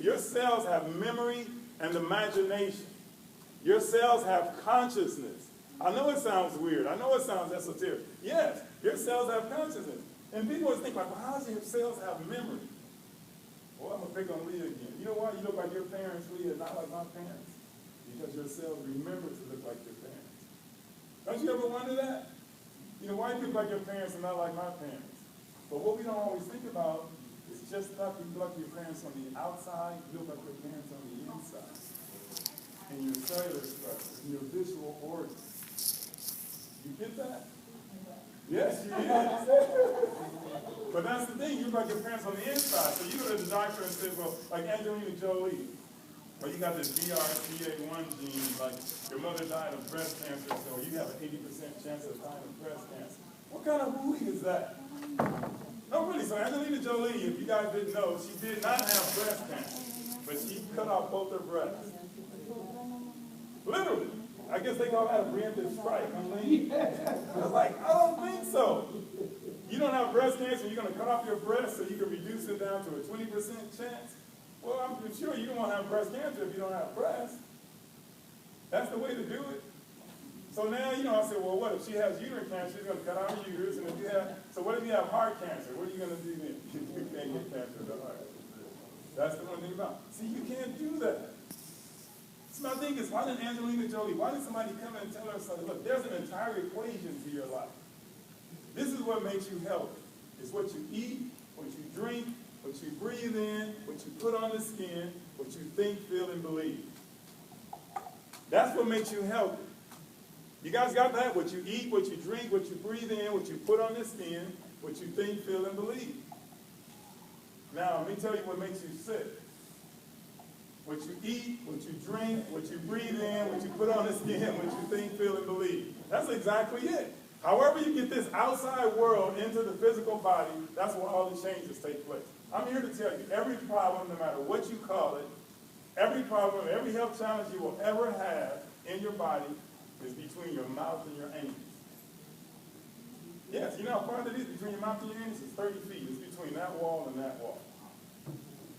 Your cells have memory and imagination. Your cells have consciousness. I know it sounds weird. I know it sounds esoteric. Yes, your cells have consciousness. And people always think like, well, how does your cells have memory? Well, I'm going to pick on Leah again. You know why you look like your parents, Leah, not like my parents? Because your cells remember to look like your parents. Don't you ever wonder that? You know, why you look like your parents and not like my parents? But what we don't always think about is just like you look like your parents on the outside, you look like your parents on the inside. And your cellular structure, and your visual organs. You get that? Yes, you did. But that's the thing, you look like your parents on the inside. So you go to the doctor and say, well, like Angelina Jolie, well, you got this BRCA1 gene, like your mother died of breast cancer, so you have an 80% chance of dying of breast cancer. What kind of hooey is that? No, really, so Angelina Jolie, if you guys didn't know, she did not have breast cancer, but she cut off both her breasts. Literally. I guess they call that a preemptive strike. I was like, I don't think so. You don't have breast cancer, you're going to cut off your breast so you can reduce it down to a 20% chance? Well, I'm sure you don't want to have breast cancer if you don't have breasts. That's the way to do it. So now, you know, I said, well, what if she has uterine cancer? She's going to cut out her uterus. And if you have, so what if you have heart cancer? What are you going to do then? You can't get cancer of the heart. That's the one thing about it. See, you can't do that. So my thing is, why did Angelina Jolie, why did somebody come in and tell her something? Look, there's an entire equation to your life. This is what makes you healthy. It's what you eat, what you drink, what you breathe in, what you put on the skin, what you think, feel, and believe. That's what makes you healthy. You guys got that? What you eat, what you drink, what you breathe in, what you put on the skin, what you think, feel, and believe. Now, let me tell you what makes you sick. What you eat, what you drink, what you breathe in, what you put on the skin, what you think, feel, and believe. That's exactly it. However you get this outside world into the physical body, that's where all the changes take place. I'm here to tell you, every problem, no matter what you call it, every problem, every health challenge you will ever have in your body is between your mouth and your anus. Yes, you know how far that is between your mouth and your anus? It's 30 feet. It's between that wall and that wall.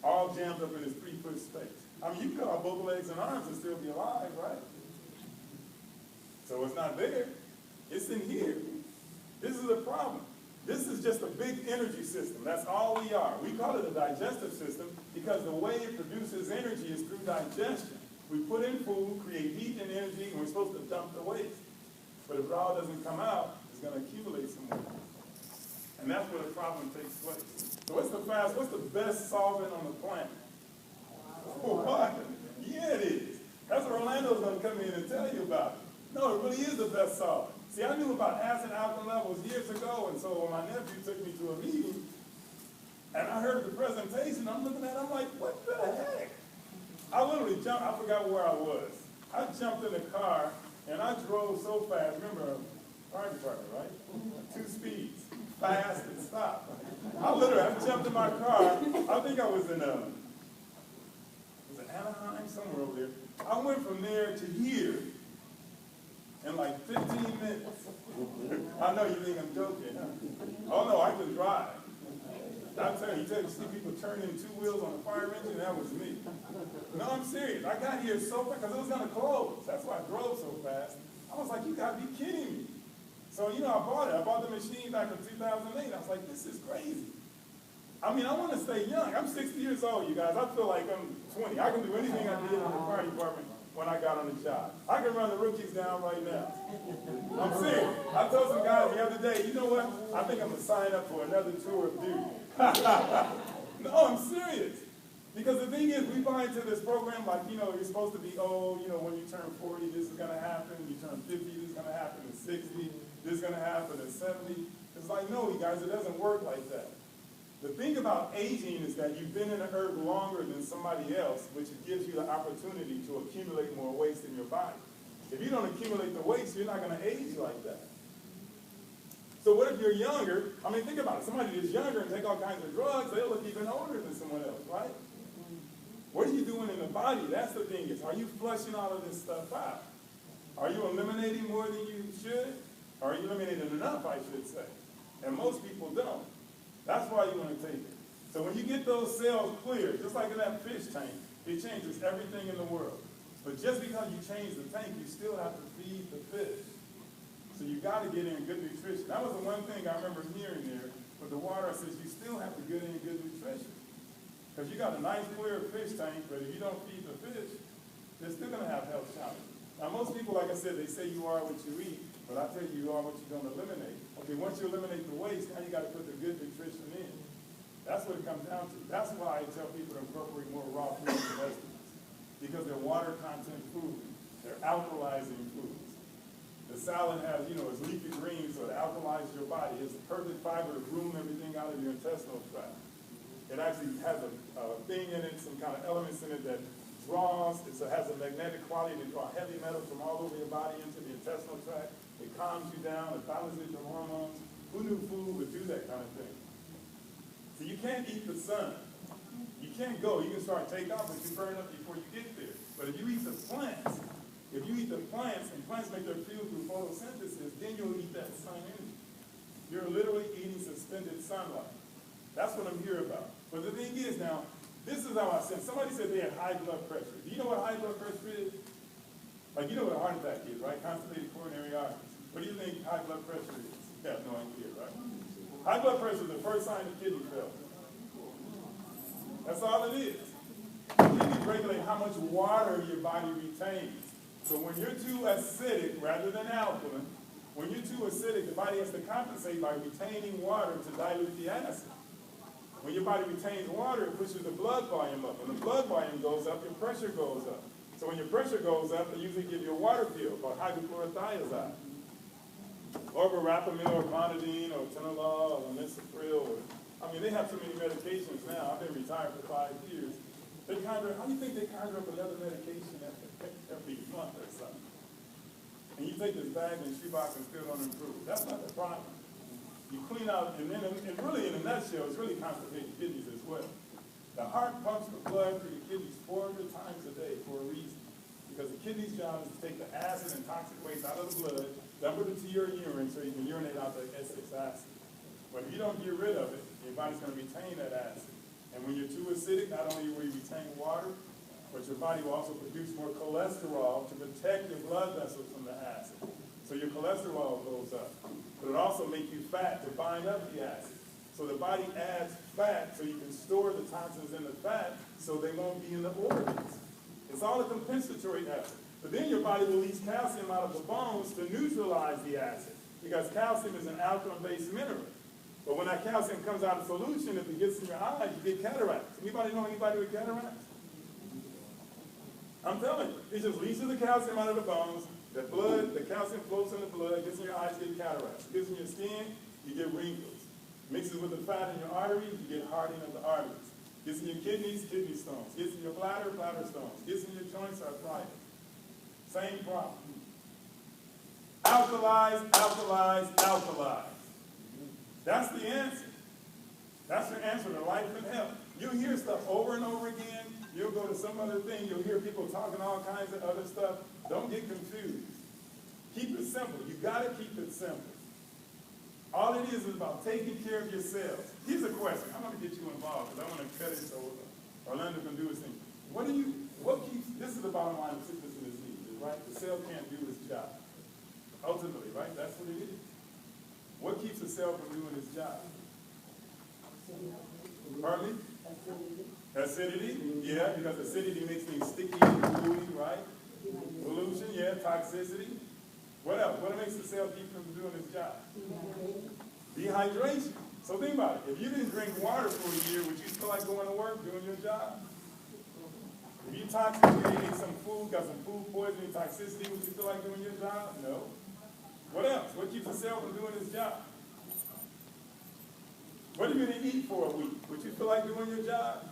All jammed up in this 3-foot space. I mean, you can cut off both legs and arms and still be alive, right? So it's not there. It's in here. This is a problem. This is just a big energy system. That's all we are. We call it a digestive system because the way it produces energy is through digestion. We put in food, create heat and energy, and we're supposed to dump the waste. But if it all doesn't come out, it's going to accumulate somewhere. And that's where the problem takes place. So what's the best solvent on the planet? What? Yeah, it is. That's what Orlando's going to come in and tell you about. No, it really is the best solvent. See, I knew about acid alkaline levels years ago, and so when my nephew took me to a meeting, and I heard the presentation, I'm looking at it, I'm like, what the heck? I literally jumped, I forgot where I was. I jumped in the car, and I drove so fast. Remember, fire department, right? 2 speeds, fast and stop. I jumped in my car. I think I was in Anaheim, somewhere over there. I went from there to here in like 15 minutes. I know you think I'm joking, huh? Oh no, I can drive. I'm telling you, see people turning 2 wheels on a fire engine, that was me. No, I'm serious. I got here so fast because it was gonna close. That's why I drove so fast. I was like, you gotta be kidding me. So, you know, I bought it. I bought the machine back in 2008. I was like, this is crazy. I mean, I want to stay young. I'm 60 years old, you guys. I feel like I'm 20. I can do anything I did in the fire department when I got on the job. I can run the rookies down right now. I'm serious. I told some guys the other day, you know what? I think I'm going to sign up for another tour of duty. No, I'm serious. Because the thing is, we buy into this program like, you know, you're supposed to be old, you know, when you turn 40, this is going to happen. You turn 50, this is going to happen. At 60, this is going to happen. At 70. It's like, no, you guys, it doesn't work like that. The thing about aging is that you've been in the earth longer than somebody else, which gives you the opportunity to accumulate more waste in your body. If you don't accumulate the waste, you're not going to age like that. So what if you're younger? I mean, think about it. Somebody that's younger and take all kinds of drugs, they'll look even older than someone else, right? What are you doing in the body? That's the thing is, are you flushing all of this stuff out? Are you eliminating more than you should? Or are you eliminating enough, I should say? And most people don't. That's why you want to take it. So when you get those cells clear, just like in that fish tank, it changes everything in the world. But just because you change the tank, you still have to feed the fish. So you got to get in good nutrition. That was the one thing I remember hearing there with the water. I says you still have to get in good nutrition. Because you got a nice clear fish tank, but if you don't feed the fish, they're still going to have health challenges. Now most people, like I said, they say you are what you eat, but I tell you, you are what you don't eliminate. Okay, once you eliminate the waste, now you got to put the good nutrition in. That's what it comes down to. That's why I tell people to incorporate more raw fruits and vegetables. Because they're water content food. They're alkalizing foods. The salad has, it's leafy green, so it alkalizes your body. It's the perfect fiber to groom everything out of your intestinal tract. It actually has a thing in it, some kind of elements in it that draws, it has a magnetic quality to draw heavy metals from all over your body into the intestinal tract. It calms you down, it balances your hormones. Who knew food would do that kind of thing? So you can't eat the sun. You can't go. You can start take off, but you burn up before you get there. But if you eat the plants, and plants make their fuel through photosynthesis, then you'll eat that sun energy. You're literally eating suspended sunlight. That's what I'm here about. But the thing is now, this is how I said. Somebody said they had high blood pressure. Do you know what high blood pressure is? Like, you know what a heart attack is, right? Constipated coronary arteries. What do you think high blood pressure is? You have no idea, right? High blood pressure is the first sign of kidney failure. That's all it is. Kidneys regulate how much water your body retains. So when you're too acidic rather than alkaline, when you're too acidic, the body has to compensate by retaining water to dilute the acid. When your body retains water, it pushes the blood volume up. When the blood volume goes up, your pressure goes up. So when your pressure goes up, they usually give you a water pill called hydrochlorothiazide. Or verapamil, or clonidine, or tenolol, or misopril. They have so many medications now. I've been retired for 5 years. How do you think they conjure up another medication every month or something? And you take this bag and shoebox and still don't improve. That's not the problem. You clean out, and really in a nutshell, it's really constipated kidneys as well. The heart pumps the blood through the kidneys 400 times a day for a reason. Because the kidney's job is to take the acid and toxic waste out of the blood, dump it into your urine so you can urinate out the excess acid. But if you don't get rid of it, your body's going to retain that acid. And when you're too acidic, not only will you retain water, but your body will also produce more cholesterol to protect your blood vessels from the acid. So your cholesterol goes up. But it also makes you fat to bind up the acid. So the body adds fat so you can store the toxins in the fat so they won't be in the organs. It's all a compensatory effort. But then your body will release calcium out of the bones to neutralize the acid because calcium is an alkaline-based mineral. But when that calcium comes out of solution, if it gets in your eyes, you get cataracts. Anybody know anybody with cataracts? I'm telling you, it just leaches the calcium out of the bones. The calcium floats in the blood, gets in your eyes, you get cataracts. Gets in your skin, you get wrinkles. Mixes with the fat in your arteries, you get hardening of the arteries. Gets in your kidneys, kidney stones. Gets in your bladder, bladder stones. Gets in your joints, arthritis. Same problem. Alkalize, alkalize, alkalize. That's the answer. That's your answer to life and health. You'll hear stuff over and over again. You'll go to some other thing. You'll hear people talking all kinds of other stuff. Don't get confused. Keep it simple. You got to keep it simple. All it is about taking care of yourselves. Here's a question. I'm going to get you involved because I want to cut it so Orlando can do his thing. This is the bottom line of sickness and disease, right? The cell can't do its job. Ultimately, right? That's what it is. What keeps the cell from doing its job? Pardon me? Acidity. Yeah, because acidity makes things sticky and gluey, right? Pollution, yeah, toxicity. What else? What makes the cell keep from doing its job? Dehydration. So think about it. If you didn't drink water for a year, would you feel like going to work, doing your job? If you ate some food, got some food poisoning, toxicity, would you feel like doing your job? No. What else? What keeps the cell from doing its job? What are you going to eat for a week? Would you feel like doing your job?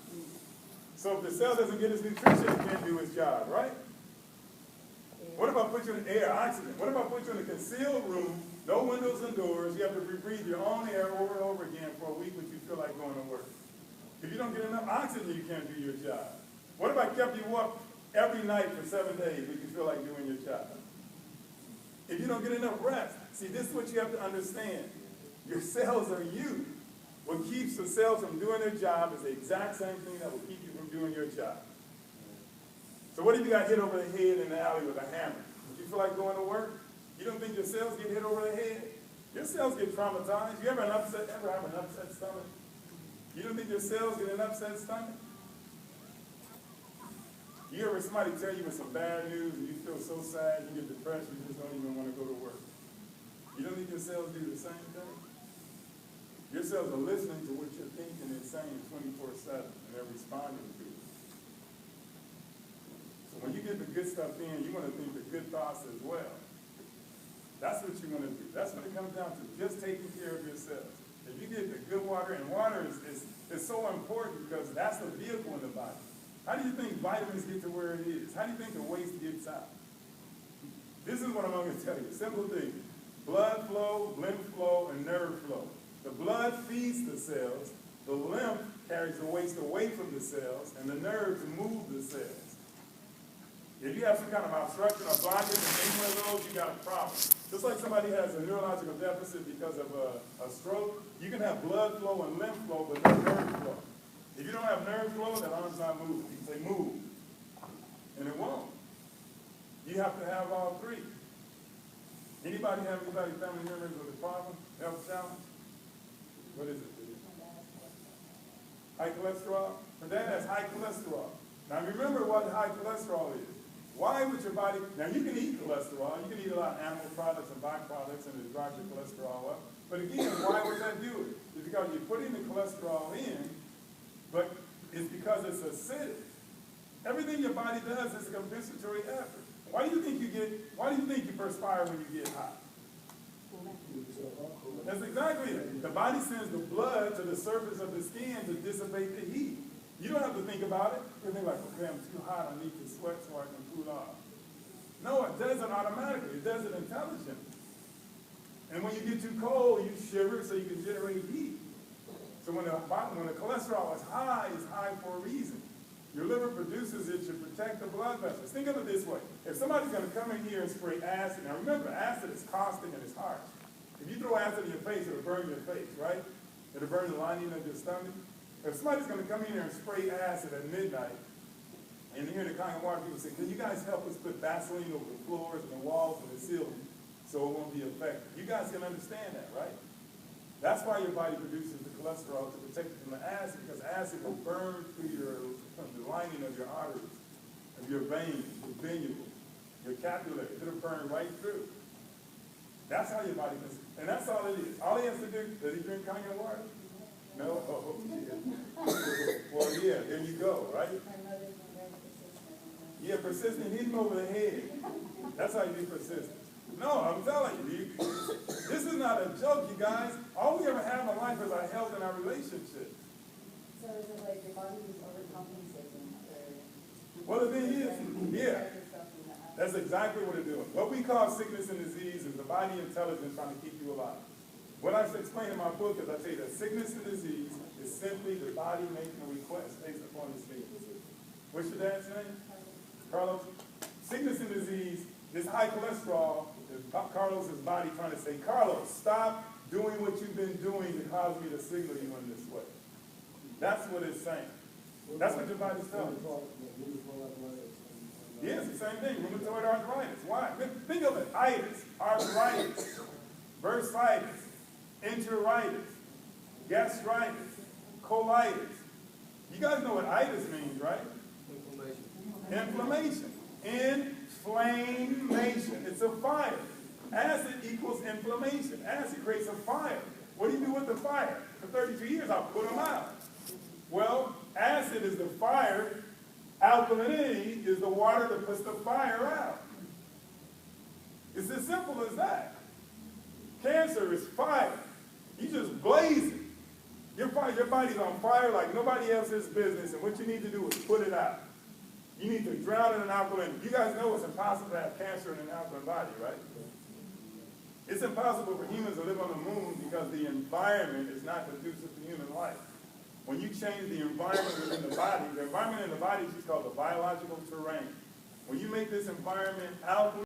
So if the cell doesn't get its nutrition, it can't do its job, right? What if I put you in air, oxygen? What if I put you in a concealed room, no windows and doors, you have to breathe your own air over and over again for a week, would you feel like going to work? If you don't get enough oxygen, you can't do your job. What if I kept you up every night for 7 days, would you feel like doing your job? If you don't get enough rest, see, this is what you have to understand. Your cells are you. What keeps the cells from doing their job is the exact same thing that will keep you from doing your job. So what if you got hit over the head in the alley with a hammer? Would you feel like going to work? You don't think your cells get hit over the head? Your cells get traumatized. You ever have an upset stomach? You don't think your cells get an upset stomach? You ever somebody tell you with some bad news and you feel so sad, you get depressed, you just don't even want to go to work? You don't think your cells do the same thing? Your cells are listening to what you're thinking and saying 24/7, and they're responding to it. So when you get the good stuff in, you want to think the good thoughts as well. That's what you want to do. That's what it comes down to, just taking care of yourselves. If you get the good water, and water is so important because that's the vehicle in the body. How do you think vitamins get to where it is? How do you think the waste gets out? This is what I'm going to tell you. Simple thing. Blood flow, lymph flow, and nerve flow. The blood feeds the cells. The lymph carries the waste away from the cells, and the nerves move the cells. If you have some kind of obstruction or blockage in any one of those, you got a problem. Just like somebody has a neurological deficit because of a stroke, you can have blood flow and lymph flow, but no nerve flow. If you don't have nerve flow, that arm's not moving. You can say move, and it won't. You have to have all three. Anybody family members with a problem, health challenge? What is it? High cholesterol? For that, that's high cholesterol. Now remember what high cholesterol is. Why would your body, now you can eat cholesterol, you can eat a lot of animal products and byproducts and it drives your cholesterol up. But again, why would that do it? It's because you're putting the cholesterol in, but it's because it's acidic. Everything your body does is a compensatory effort. Why do you think you perspire when you get hot? That's exactly it. The body sends the blood to the surface of the skin to dissipate the heat. You don't have to think about it. You think like, okay, I'm too hot, I need to sweat so I can cool off. No, it does it automatically. It does it intelligently. And when you get too cold, you shiver so you can generate heat. So when the cholesterol is high, it's high for a reason. Your liver produces it to protect the blood vessels. Think of it this way. If somebody's going to come in here and spray acid, now remember, acid is caustic and it's harsh. If you throw acid in your face, it'll burn your face, right? It'll burn the lining of your stomach. If somebody's going to come in here and spray acid at midnight, and here in the Congo water, people say, can you guys help us put Vaseline over the floors and the walls and the ceiling so it won't be affected? You guys can understand that, right? That's why your body produces the cholesterol to protect it from the acid, because acid will burn through the lining of your arteries, of your veins, your venules, your capillaries. It'll burn right through. That's how your body does it. And that's all it is. All he has to do, does he drink Congo water? No? Oh, yeah. Well, yeah, there you go, right? Yeah, persistent, hit him over the head. That's how you be persistent. No, I'm telling you, this is not a joke, you guys. All we ever have in life is our health and our relationship. So is it like your body is overcompensating? Well, the thing is, yeah, that's exactly what it's doing. What we call sickness and disease is the body intelligence trying to keep you alive. What I explain in my book is I tell you that sickness and disease is simply the body making a request based upon its needs. What's your dad's name? Carlos? Sickness and disease, this high cholesterol, is Carlos's body trying to say, Carlos, stop doing what you've been doing to cause me to signal you in this way. That's what it's saying. That's what your body's telling you. Yes, the same thing, rheumatoid arthritis. Why? Think of it, itis, arthritis, bursitis, enteritis, gastritis, colitis. You guys know what itis means, right? Inflammation. Inflammation. It's a fire. Acid equals inflammation. Acid creates a fire. What do you do with the fire? For 32 years, I'll put them out. Well, acid is the fire. Alkalinity is the water that puts the fire out. It's as simple as that. Cancer is fire. You just blaze it. Your body's on fire like nobody else's business, and what you need to do is put it out. You need to drown in an alkaline. You guys know it's impossible to have cancer in an alkaline body, right? It's impossible for humans to live on the moon because the environment is not conducive to human life. When you change the environment within the body in the body is just called the biological terrain. When you make this environment alkaline,